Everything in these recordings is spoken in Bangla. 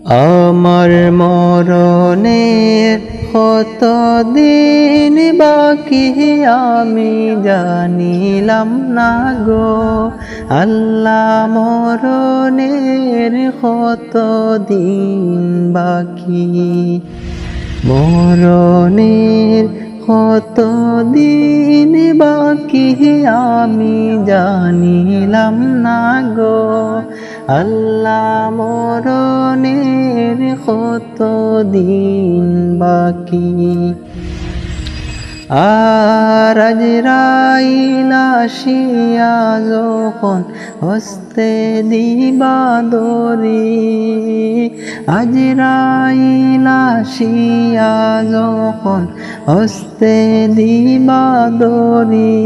আমার মরণের কত দিন বাকি আমি জানিলাম না গো আল্লাহ মরণের কত দিন বাকি মরণের কত দিন বাকি আমি জানিলাম না গো আল্লাহ মরণের কত দিন বাকি আর আজরাইল আসিয়া যখন হস্তে দিবা দরি আজরাইল আসিয়া যখন হস্তে দিবা দরি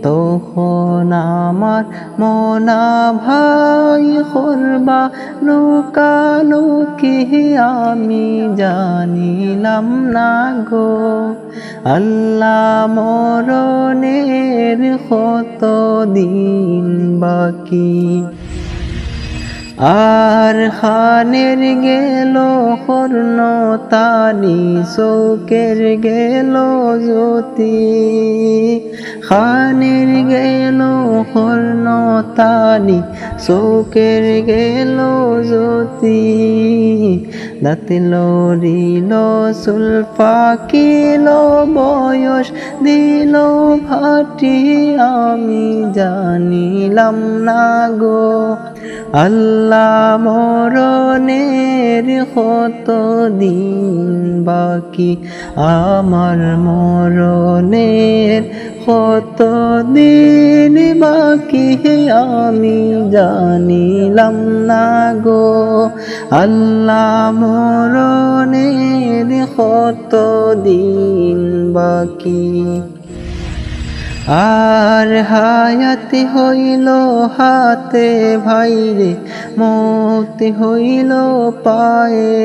তখন আমার মনা ভাই করবা লুকালুকি আমি জানিলাম না গো আল্লাহ মরণের কত দিন বাকি আর খানের গেল কর্ণতানি চৌকের গেল জ্যোতি খানের গেল কর্ণতানি চৌকের গেল জ্যোতি দাঁতে লড়িল চুল পাকিল বয়স দিল ভাটি আমি জানিলাম না গো আল্লাহ মরণের কত দিন বাকি আমার মরণের কত দিন বাকি আমি জানিলাম না গো আল্লাহ মরণের কত দিন বাকি আর হায়াতি হইল হাতে ভাইরে মৌতি হইল পায়ে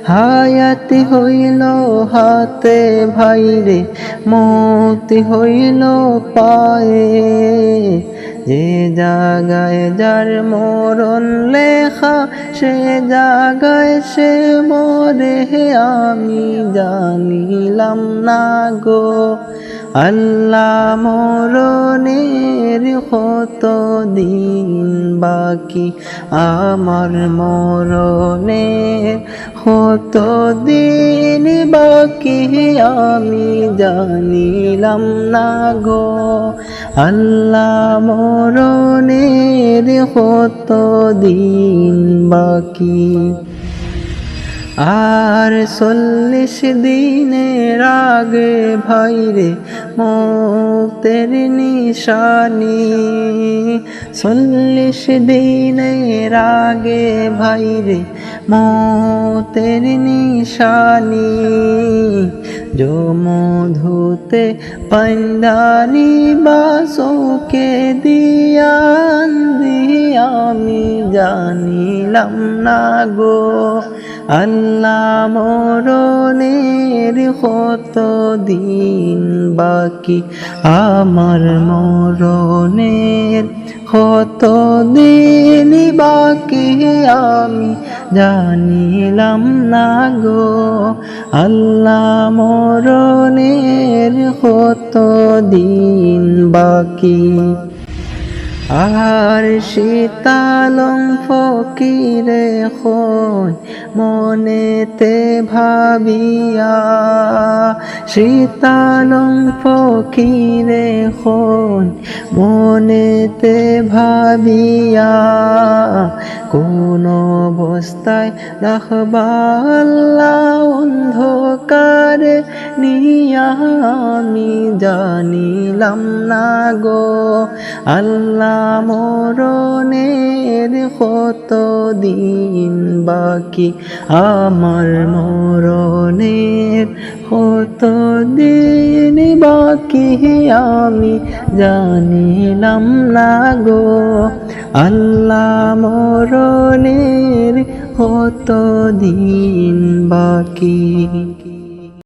হায়াতি হইল হাতে ভাইরে মৌতি হইল পায়ে যে জায়গায় যার মরণ লেখা সে জায়গায় সে মরে আমি জানিলাম না গো আল্লাহ মরণের কত দিন বাকি আমার মরণের কত দিন বাকি আমি জানিলাম না গো আল্লাহ মরণের কত দিন বাকি আর 40 দিনের আগে ভাইরে মৌতের নিশানি 40 দিনের আগে ভাইরে মৌতের নিশানি মধুতে পান্ডানি বাসকে দিয়ান আমি জানিলাম না গো আল্লাহ মরণের কত দিন বাকি আমার মরণের কত দিন বাকি আমি জানিলাম না গো আল্লাহ মরণের কত দিন বাকি আর শীতালং ফকিরে হয় মনেতে ভাবিয়া শীতালং ফকিরে হয় মনেতে ভাবিয়া কোন অবস্থায় রাখবা আল্লাহ অন্ধকারে নিয়া আমি জানিলাম না গো আল্লাহ মরণের কত দিন বাকি আমার মরণের কত দিন বাকি আমি জানিলাম না গো আল্লাহ মরণের কত দিন বাকি।